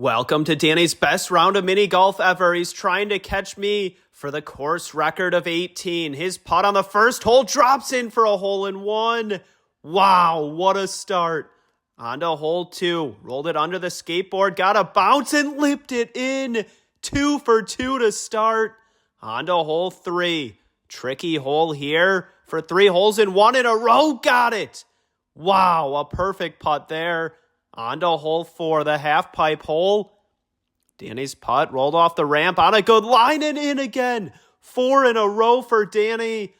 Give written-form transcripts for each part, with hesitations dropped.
Welcome to Danny's best round of mini golf ever. He's trying to catch me for the course record of 18. His putt on the first hole drops in for a hole-in-one. Wow, what a start. On to hole 2. Rolled it under the skateboard, got a bounce and lipped it in. 2 for 2 to start. On to hole 3. Tricky hole here for 3 holes in 1 in a row. Got it. Wow, a perfect putt there. On to hole 4, the half pipe hole. Danny's putt rolled off the ramp on a good line and in again. 4 in a row for Danny.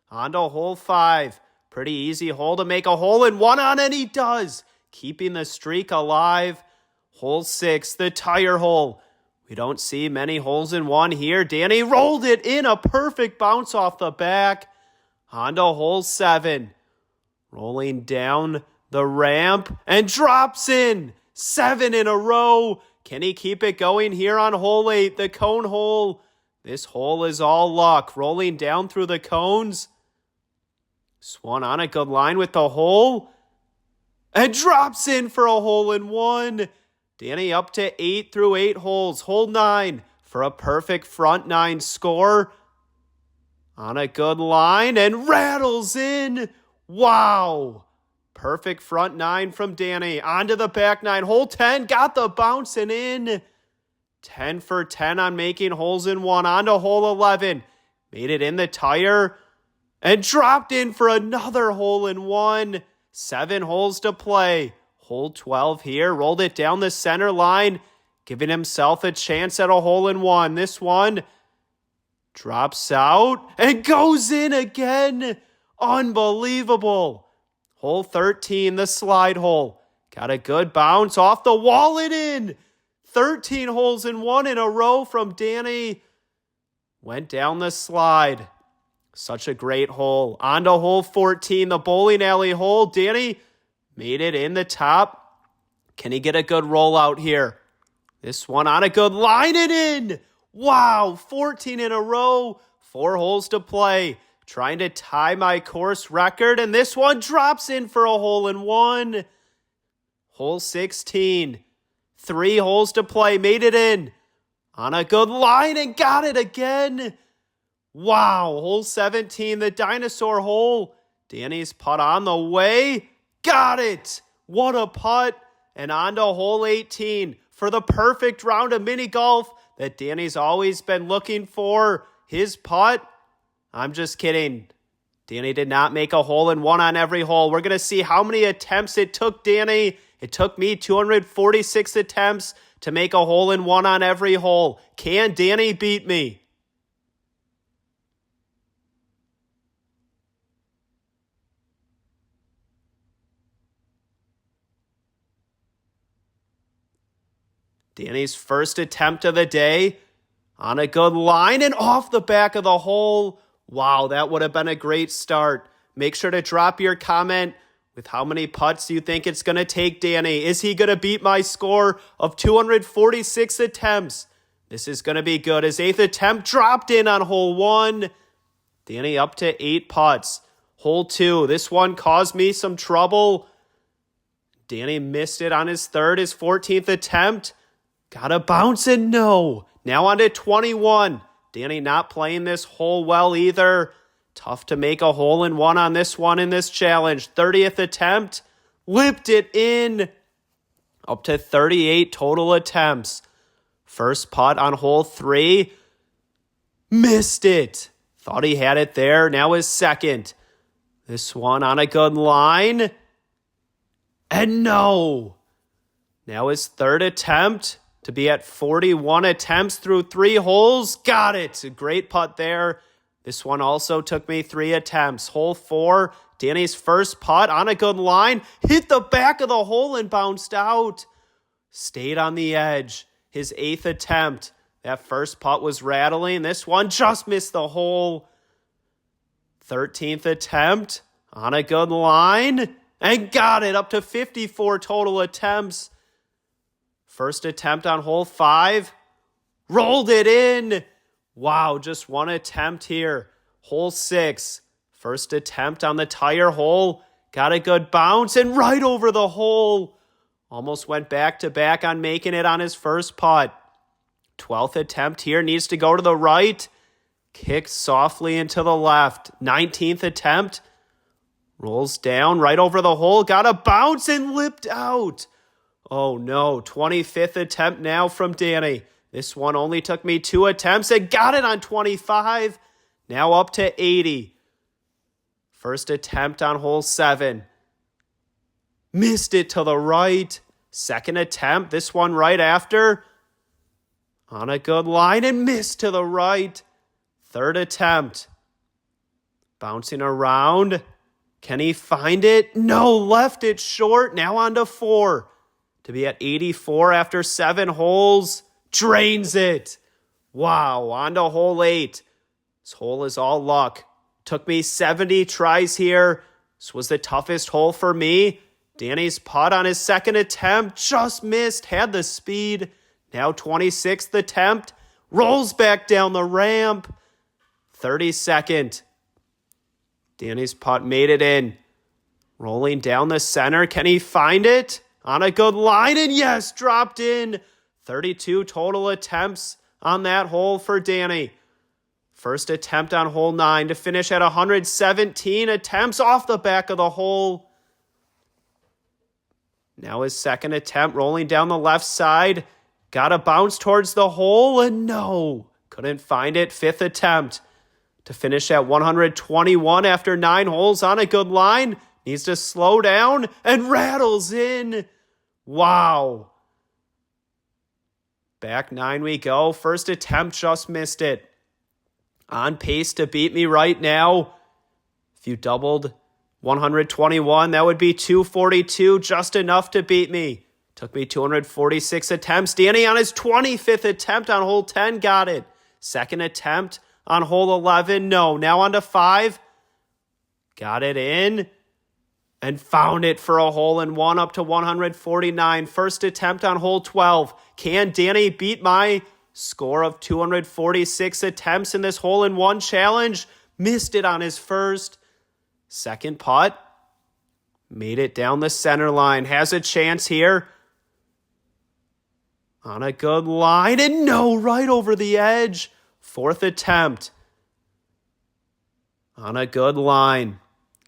On to hole 5. Pretty easy hole to make a hole-in-one on, and he does. Keeping the streak alive. Hole 6, the tire hole. We don't see many holes-in-one here. Danny rolled it in, a perfect bounce off the back. On to hole 7. Rolling down the ramp and drops in. 7 in a row. Can he keep it going here on hole 8, the cone hole? This hole is all luck. Rolling down through the cones. Swung on a good line with the hole. And drops in for a hole-in-one. Danny up to 8 through 8 holes. Hole 9 for a perfect front 9 score. On a good line and rattles in. Wow. Perfect front 9 from Danny. Onto the back 9. Hole 10. Got the bounce and in. 10 for 10 on making holes-in-one. Onto hole 11. Made it in the tire. And dropped in for another hole-in-one. 7 holes to play. Hole 12 here. Rolled it down the center line. Giving himself a chance at a hole-in-one. This one drops out and goes in again. Unbelievable. Hole 13, the slide hole. Got a good bounce off the wall and in. 13 holes in 1 in a row from Danny. Went down the slide. Such a great hole. On to hole 14, the bowling alley hole. Danny made it in the top. Can he get a good rollout here? This one on a good line and in. Wow, 14 in a row. 4 holes to play. Trying to tie my course record, and this one drops in for a hole-in-one. Hole 16. 3 holes to play. Made it in. On a good line and got it again. Wow. Hole 17, the dinosaur hole. Danny's putt on the way. Got it. What a putt. And on to hole 18 for the perfect round of mini golf that Danny's always been looking for. His putt. I'm just kidding. Danny did not make a hole-in-one on every hole. We're going to see how many attempts it took Danny. It took me 246 attempts to make a hole-in-one on every hole. Can Danny beat me? Danny's first attempt of the day. On a good line and off the back of the hole. Wow, that would have been a great start. Make sure to drop your comment with how many putts you think it's going to take Danny. Is he going to beat my score of 246 attempts? This is going to be good. His 8th attempt dropped in on hole 1. Danny up to 8 putts. Hole 2, this one caused me some trouble. Danny missed it on his 3rd, his 14th attempt. Got a bounce and no. Now on to 21. Danny not playing this hole well either. Tough to make a hole-in-one on this one in this challenge. 30th attempt. Lipped it in. Up to 38 total attempts. First putt on hole 3. Missed it. Thought he had it there. Now his 2nd. This one on a good line. And no. Now his 3rd attempt. To be at 41 attempts through 3 holes. Got it. A great putt there. This one also took me 3 attempts. Hole 4, Danny's first putt on a good line. Hit the back of the hole and bounced out. Stayed on the edge. His 8th attempt. That first putt was rattling. This one just missed the hole. 13th attempt on a good line. And got it. Up to 54 total attempts. First attempt on hole 5. Rolled it in. Wow, just 1 attempt here. Hole 6. First attempt on the tire hole. Got a good bounce and right over the hole. Almost went back to back on making it on his first putt. 12th attempt here, needs to go to the right. Kicks softly into the left. 19th attempt. Rolls down right over the hole. Got a bounce and lipped out. Oh no, 25th attempt now from Danny. This one only took me 2 attempts and got it on 25. Now up to 80. First attempt on hole 7. Missed it to the right. Second attempt, this one right after. On a good line and missed to the right. Third attempt. Bouncing around. Can he find it? No, left it short. Now on to 4. To be at 84 after 7 holes. Drains it. Wow, on to hole 8. This hole is all luck. Took me 70 tries here. This was the toughest hole for me. Danny's putt on his second attempt just missed, had the speed. Now 26th attempt, rolls back down the ramp. 32nd. Danny's putt made it in. Rolling down the center, can he find it? On a good line, and yes, dropped in. 32 total attempts on that hole for Danny. First attempt on hole 9 to finish at 117 attempts off the back of the hole. Now his second attempt, rolling down the left side. Got a bounce towards the hole, and no, couldn't find it. 5th attempt to finish at 121 after 9 holes on a good line. Needs to slow down and rattles in. Wow. Back 9 we go. First attempt just missed it. On pace to beat me right now. If you doubled 121, that would be 242, just enough to beat me. Took me 246 attempts. Danny on his 25th attempt on hole 10 got it. Second attempt on hole 11, no. Now on to 5. Got it in and found it for a hole in 1 up to 149. First attempt on hole 12. Can Danny beat my score of 246 attempts in this hole in 1 challenge? Missed it on his first. Second putt. Made it down the center line. Has a chance here. On a good line. And no, right over the edge. Fourth attempt. On a good line.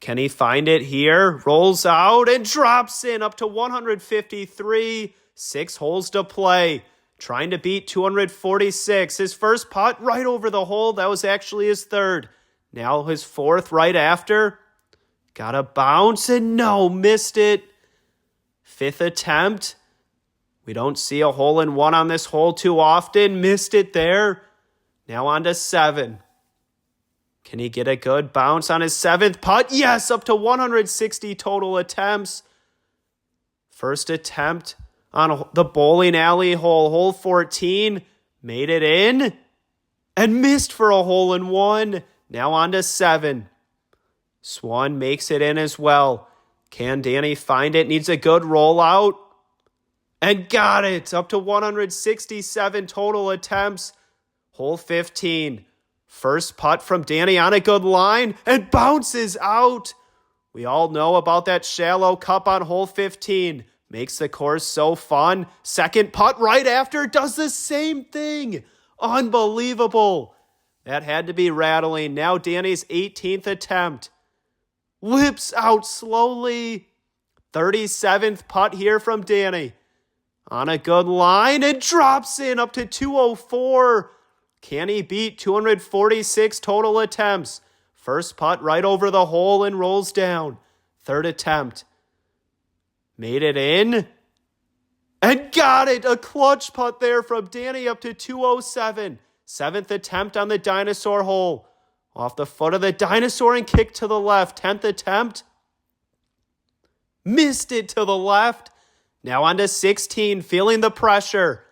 Can he find it here? Rolls out and drops in up to 153. 6 holes to play. Trying to beat 246. His first putt right over the hole. That was actually his third. Now his fourth right after. Got a bounce and no, missed it. 5th attempt. We don't see a hole in 1 on this hole too often. Missed it there. Now on to 7. Can he get a good bounce on his 7th putt? Yes, up to 160 total attempts. First attempt on the bowling alley hole, hole 14. Made it in and missed for a hole in 1. Now on to 7. Swan makes it in as well. Can Danny find it? Needs a good rollout. And got it. Up to 167 total attempts. Hole 15. First putt from Danny on a good line and bounces out. We all know about that shallow cup on hole 15. Makes the course so fun. Second putt right after does the same thing. Unbelievable. That had to be rattling. Now Danny's 18th attempt. Lips out slowly. 37th putt here from Danny. On a good line and drops in up to 204. Can he beat 246 total attempts? First putt right over the hole and rolls down. Third attempt. Made it in. And got it. A clutch putt there from Danny up to 207. 7th attempt on the dinosaur hole. Off the foot of the dinosaur and kick to the left. 10th attempt. Missed it to the left. Now on to 16, feeling the pressure.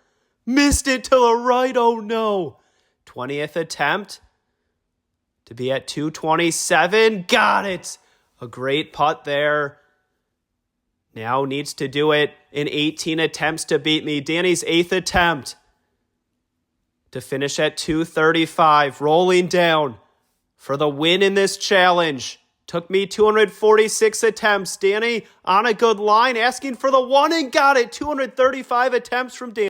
Missed it to the right, oh no. 20th attempt. To be at 227, got it. A great putt there. Now needs to do it in 18 attempts to beat me. Danny's 8th attempt. To finish at 235, rolling down. For the win in this challenge, Took me 246 attempts. Danny on a good line, asking for the one and got it. 235 attempts from Danny.